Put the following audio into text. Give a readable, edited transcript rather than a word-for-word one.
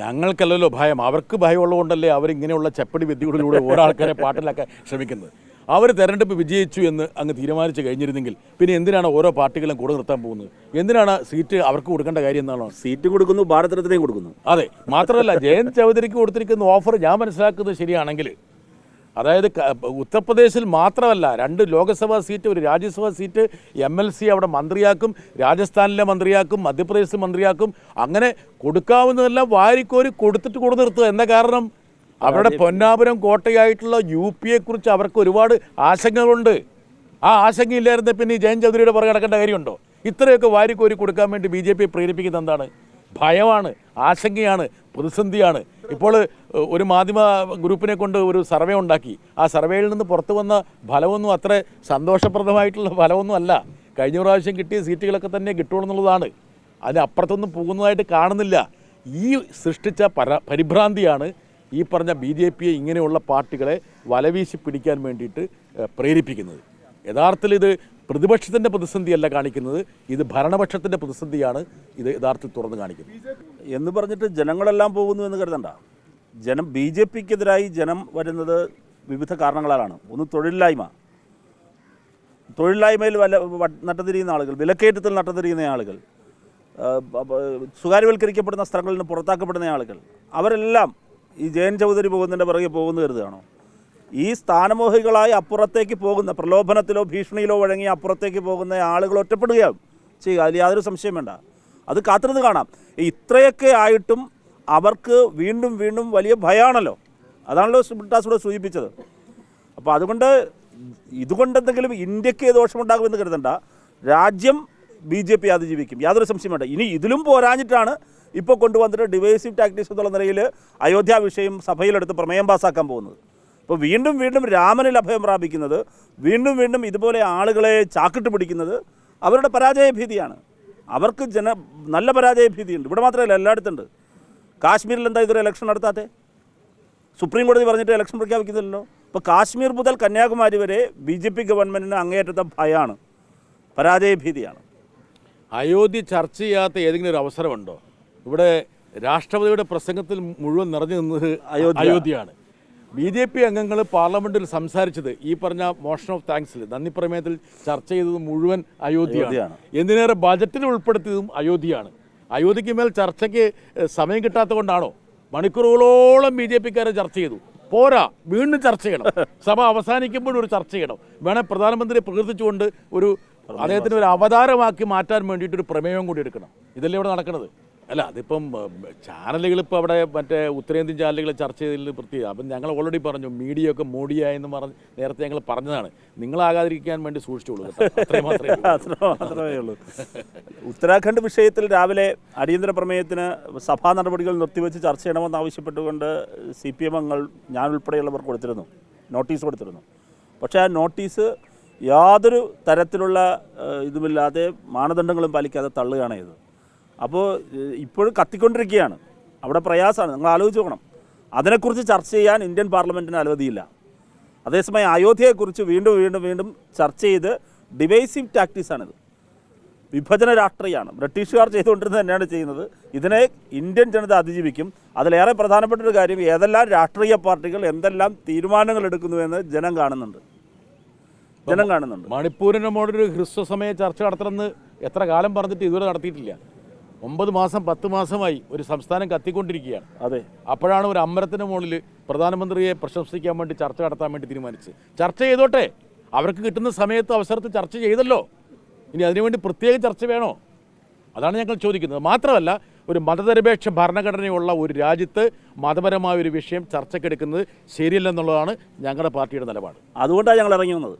ഞങ്ങൾക്കല്ലല്ലോ ഭയം, അവർക്ക് ഭയമുള്ളതുകൊണ്ടല്ലേ അവരിങ്ങനെയുള്ള ചെപ്പടി വിദ്യകളിലൂടെ ഓരോ ആൾക്കാരെ പാട്ടിലാക്കാൻ ശ്രമിക്കുന്നത്. അവർ തെരഞ്ഞെടുപ്പ് വിജയിച്ചു എന്ന് അങ്ങ് തീരുമാനിച്ചു കഴിഞ്ഞിരുന്നെങ്കിൽ പിന്നെ എന്തിനാണ് ഓരോ പാർട്ടികളും കൂടെ നിർത്താൻ പോകുന്നത്? എന്തിനാണ് സീറ്റ് അവർക്ക് കൊടുക്കേണ്ട കാര്യം എന്നാണോ? സീറ്റ് കൊടുക്കുന്നു, ഭാരതരത്നയും കൊടുക്കുന്നു. അതെ, മാത്രമല്ല ജയന്ത് ചൗധരിക്ക് കൊടുത്തിരിക്കുന്ന ഓഫർ ഞാൻ മനസ്സിലാക്കുന്നത് ശരിയാണെങ്കിൽ, അതായത് ഉത്തർപ്രദേശിൽ മാത്രമല്ല 2 ലോക്സഭാ സീറ്റ്, 1 രാജ്യസഭാ സീറ്റ്, MLC അവിടെ മന്ത്രിയാക്കും, രാജസ്ഥാനിലെ മന്ത്രിയാക്കും, മധ്യപ്രദേശിൽ മന്ത്രിയാക്കും, അങ്ങനെ കൊടുക്കാവുന്നതെല്ലാം വാരിക്കോരി കൊടുത്തിട്ട് കൊടു നിർത്തുക. എന്താ കാരണം? അവരുടെ പൊന്നാപുരം കോട്ടയായിട്ടുള്ള UP-യെക്കുറിച്ച് അവർക്ക് ഒരുപാട് ആശങ്കകളുണ്ട്. ആ ആശങ്കയില്ലായിരുന്ന പിന്നെ ഈ ജയന്ത് ചൗധരിയുടെ പുറകെ നടക്കേണ്ട കാര്യമുണ്ടോ? ഇത്രയൊക്കെ വാരിക്കോരി കൊടുക്കാൻ വേണ്ടി BJP പ്രേരിപ്പിക്കുന്നത് എന്താണ്? ഭയമാണ്, ആശങ്കയാണ്, പ്രതിസന്ധിയാണ്. ഇപ്പോൾ ഒരു മാധ്യമ ഗ്രൂപ്പിനെ കൊണ്ട് ഒരു സർവേ ഉണ്ടാക്കി. ആ സർവേയിൽ നിന്ന് പുറത്തു വന്ന ഫലമൊന്നും അത്ര സന്തോഷപ്രദമായിട്ടുള്ള ഫലമൊന്നും അല്ല. കഴിഞ്ഞ പ്രാവശ്യം കിട്ടിയ സീറ്റുകളൊക്കെ തന്നെ കിട്ടുള്ളൂ എന്നുള്ളതാണ്. അതിനപ്പുറത്തൊന്നും പോകുന്നതായിട്ട് കാണുന്നില്ല. ഈ സൃഷ്ടിച്ച പരിഭ്രാന്തിയാണ് ഈ പറഞ്ഞ BJP-യെ ഇങ്ങനെയുള്ള പാർട്ടികളെ വലവീശി പിടിക്കാൻ വേണ്ടിയിട്ട് പ്രേരിപ്പിക്കുന്നത്. യഥാർത്ഥത്തിൽ ഇത് പ്രതിപക്ഷത്തിൻ്റെ പ്രതിസന്ധിയല്ല കാണിക്കുന്നത്, ഇത് ഭരണപക്ഷത്തിൻ്റെ പ്രതിസന്ധിയാണ് ഇത് യഥാർത്ഥത്തിൽ തുറന്ന് കാണിക്കുന്നത്. എന്ന് പറഞ്ഞിട്ട് ജനങ്ങളെല്ലാം പോകുന്നു എന്ന് കരുതണ്ട. BJP-ക്കെതിരായി ജനം വരുന്നത് വിവിധ കാരണങ്ങളാലാണ്. ഒന്ന് തൊഴിലില്ലായ്മയിൽ നട്ടതിരിയുന്ന ആളുകൾ, വിലക്കയറ്റത്തിൽ നട്ടതിരിയുന്ന ആളുകൾ, സ്വകാര്യവൽക്കരിക്കപ്പെടുന്ന സ്ഥലങ്ങളിൽ നിന്ന് പുറത്താക്കപ്പെടുന്ന ആളുകൾ, അവരെല്ലാം ഈ ജയന്ത് ചൗധരി പോകുന്നതിൻ്റെ പുറകെ പോകുന്നു കരുതുകയാണോ? ഈ സ്ഥാനമോഹികളായി അപ്പുറത്തേക്ക് പോകുന്ന, പ്രലോഭനത്തിലോ ഭീഷണിയിലോ വഴങ്ങി അപ്പുറത്തേക്ക് പോകുന്ന ആളുകൾ ഒറ്റപ്പെടുകയാവും ചെയ്യുക. അതിൽ യാതൊരു സംശയം വേണ്ട. അത് കാത്തിരുന്ന് കാണാം. ഇത്രയൊക്കെ ആയിട്ടും അവർക്ക് വീണ്ടും വീണ്ടും വലിയ ഭയമാണല്ലോ. അതാണല്ലോ ബ്രിട്ടാസൂടെ സൂചിപ്പിച്ചത്. അപ്പോൾ ഇതുകൊണ്ടെന്തെങ്കിലും ഇന്ത്യക്ക് ദോഷമുണ്ടാകുമെന്ന് കരുതണ്ട. രാജ്യം BJP അതിജീവിക്കും, യാതൊരു സംശയം വേണ്ട. ഇനി ഇതിലും പോരാഞ്ഞിട്ടാണ് ഇപ്പോൾ കൊണ്ടുവന്നിട്ട് ഡിവൈസീവ് ടാക്ടിക്സ് എന്നുള്ള നിലയിൽ അയോധ്യ വിഷയം സഭയിലെടുത്ത് പ്രമേയം പാസ്സാക്കാൻ പോകുന്നത്. അപ്പോൾ വീണ്ടും വീണ്ടും രാമനിൽ അഭയം പ്രാപിക്കുന്നത്, വീണ്ടും വീണ്ടും ഇതുപോലെ ആളുകളെ ചാക്കിട്ട് പിടിക്കുന്നത് അവരുടെ പരാജയ ഭീതിയാണ്. അവർക്ക് നല്ല പരാജയ ഭീതിയുണ്ട്. ഇവിടെ മാത്രമല്ല, എല്ലായിടത്തുണ്ട്. കാശ്മീരിൽ എന്താ ഇതൊരു ഇലക്ഷൻ നടത്താതെ? സുപ്രീം കോടതി പറഞ്ഞിട്ട് ഇലക്ഷൻ പ്രഖ്യാപിക്കുന്നില്ലല്ലോ. അപ്പോൾ കാശ്മീർ മുതൽ കന്യാകുമാരി വരെ BJP ഗവൺമെൻറ്റിന് അങ്ങേയറ്റത്തെ ഭയമാണ്, പരാജയ ഭീതിയാണ്. അയോധ്യ ചർച്ച ചെയ്യാത്ത ഏതെങ്കിലും ഒരു അവസരമുണ്ടോ? ഇവിടെ രാഷ്ട്രപതിയുടെ പ്രസംഗത്തിൽ മുഴുവൻ നിറഞ്ഞു നിന്നത് അയോധ്യയാണ്. BJP അംഗങ്ങൾ പാർലമെൻറ്റിൽ സംസാരിച്ചത് ഈ പറഞ്ഞ മോഷൻ ഓഫ് താങ്ക്സിൽ, നന്ദി പ്രമേയത്തിൽ ചർച്ച ചെയ്തത് മുഴുവൻ അയോധ്യയാണ്. എന്തിനേറെ ബജറ്റിൽ ഉൾപ്പെടുത്തിയതും അയോധ്യയാണ്. അയോധ്യയ്ക്ക് മേൽ ചർച്ചയ്ക്ക് സമയം കിട്ടാത്തത് കൊണ്ടാണോ? മണിക്കൂറുകളോളം BJP-ക്കാരെ ചർച്ച ചെയ്തു. പോരാ, വീണ്ടും ചർച്ച ചെയ്യണം. സഭ അവസാനിക്കുമ്പോഴും ഒരു ചർച്ച ചെയ്യണം. വേണേൽ പ്രധാനമന്ത്രിയെ പ്രകീർത്തിച്ചുകൊണ്ട് അദ്ദേഹത്തിന് ഒരു അവതാരമാക്കി മാറ്റാൻ വേണ്ടിയിട്ടൊരു പ്രമേയം കൂടി എടുക്കണം. ഇതല്ലേ ഇവിടെ നടക്കുന്നത്? അല്ല, അതിപ്പം ചാനലുകൾ ഇപ്പോൾ അവിടെ മറ്റേ ഉത്തരേന്ത്യൻ ചാനലുകൾ ചർച്ച ചെയ്തതിൽ പ്രത്യേകം. അപ്പം ഞങ്ങൾ ഓൾറെഡി പറഞ്ഞു, മീഡിയ ഒക്കെ മോഡിയായെന്ന് നേരത്തെ ഞങ്ങൾ പറഞ്ഞതാണ്. നിങ്ങളാകാതിരിക്കാൻ വേണ്ടി സൂക്ഷിച്ചോളൂ. അത്രേ മാത്രമേ ഉള്ളൂ. ഉത്തരാഖണ്ഡ് വിഷയത്തിൽ രാവിലെ അടിയന്തര പ്രമേയത്തിന് സഭാ നടപടികൾ നിർത്തിവെച്ച് ചർച്ച ചെയ്യണമെന്ന് ആവശ്യപ്പെട്ടുകൊണ്ട് CPM അംഗങ്ങൾ, ഞാൻ ഉൾപ്പെടെയുള്ളവർ നോട്ടീസ് കൊടുത്തിരുന്നു. പക്ഷേ ആ നോട്ടീസ് യാതൊരു തരത്തിലുള്ള ഇതുമില്ലാതെ, മാനദണ്ഡങ്ങളും പാലിക്കാതെ തള്ളുകയാണ് ചെയ്തത്. അപ്പോൾ ഇപ്പോഴും കത്തിക്കൊണ്ടിരിക്കുകയാണ്. അവിടെ പ്രയാസമാണ്. നിങ്ങൾ ആലോചിച്ച് നോക്കണം. അതിനെക്കുറിച്ച് ചർച്ച ചെയ്യാൻ ഇന്ത്യൻ പാർലമെൻറ്റിന് അനുമതിയില്ല. അതേസമയം അയോധ്യയെക്കുറിച്ച് വീണ്ടും വീണ്ടും വീണ്ടും ചർച്ച ചെയ്ത് ഡിവൈസീവ് ടാക്ടിക്സാണിത്, വിഭജന രാഷ്ട്രീയമാണ്. ബ്രിട്ടീഷുകാർ ചെയ്തുകൊണ്ടിരുന്നത് തന്നെയാണ് ചെയ്യുന്നത്. ഇതിനെ ഇന്ത്യൻ ജനത അതിജീവിക്കും. അതിലേറെ പ്രധാനപ്പെട്ടൊരു കാര്യം, ഏതെല്ലാം രാഷ്ട്രീയ പാർട്ടികൾ എന്തെല്ലാം തീരുമാനങ്ങൾ എടുക്കുന്നുവെന്ന് ജനം കാണുന്നുണ്ട്. മണിപ്പൂരിൻ്റെ മോഡൊരു ഹ്രസ്വസമയ ചർച്ച നടത്തണമെന്ന് എത്ര കാലം പറഞ്ഞിട്ട് ഇതുവരെ നടത്തിയിട്ടില്ല. 9 മാസം 10 മാസമായി ഒരു സംസ്ഥാനം കത്തിക്കൊണ്ടിരിക്കുകയാണ്. അതെ, അപ്പോഴാണ് ഒരു അമ്പലത്തിൻ്റെ മുകളിൽ പ്രധാനമന്ത്രിയെ പ്രശംസിക്കാൻ വേണ്ടി ചർച്ച നടത്താൻ വേണ്ടി തീരുമാനിച്ച്. ചർച്ച ചെയ്തോട്ടെ, അവർക്ക് കിട്ടുന്ന സമയത്ത് അവസരത്തിൽ ചർച്ച ചെയ്തല്ലോ. ഇനി അതിനുവേണ്ടി പ്രത്യേക ചർച്ച വേണോ? അതാണ് ഞങ്ങൾ ചോദിക്കുന്നത്. മാത്രമല്ല, ഒരു മതനിരപേക്ഷ ഭരണഘടനയുള്ള ഒരു രാജ്യത്ത് മതപരമായ ഒരു വിഷയം ചർച്ചയ്ക്കെടുക്കുന്നത് ശരിയല്ലെന്നുള്ളതാണ് ഞങ്ങളുടെ പാർട്ടിയുടെ നിലപാട്. അതുകൊണ്ടാണ് ഞങ്ങൾ ഇറങ്ങി വന്നത്.